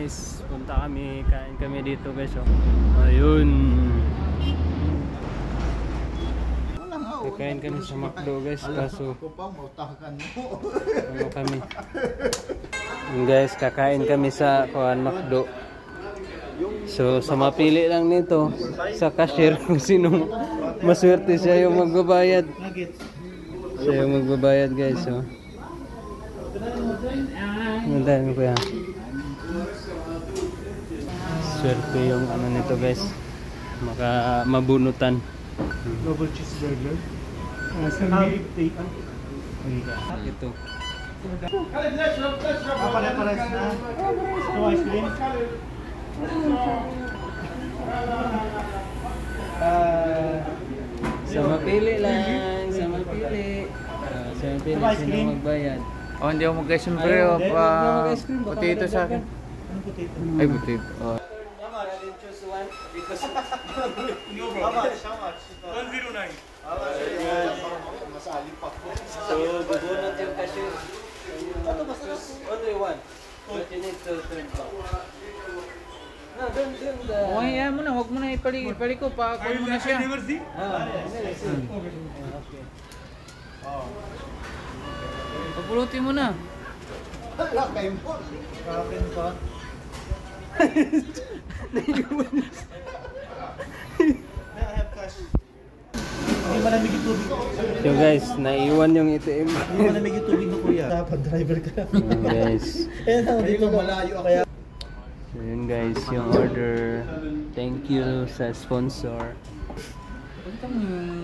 guys, punta kami, kain kami dito guys. Oh. Ayun. Kakain kami sa McDo guys, kaso ano kami. Yun guys, kakain kami sa McDo. So sa mapili lang nito sa cashier kung sino maswerte siya yung magbabayad. Siya yung magbabayad guys. So nandahan ko yan. Swerte yung ano nito guys, mabunutan. Double cheeseburger. Milk tea. Ito. Pare-pares na. No ice cream. Sa mapili lang, sa mapili. Sa mapili sino magbayad. Oh, hindi ako mag-siyempre. Potato sa akin. Anong potato? Ay, potato. Oh. Mama, I didn't choose one because How much? 109. so bubunot yung cashier. Only one. But you need to trim back. No, don't the... Oh, hayaan mo na. Huwag mo na ipaliko. Pa-call mo na siya. Okay. Papulutin mo na. Kakain pa. I have cash. Hindi malamig yung tubig. So guys, naiwan yung ATM. Hindi malamig yung tubig na kuya. Dapat driver ka. Guys. Dito malayo ka kaya. So yun guys, yung order. Thank you sa sponsor. Punta mo yung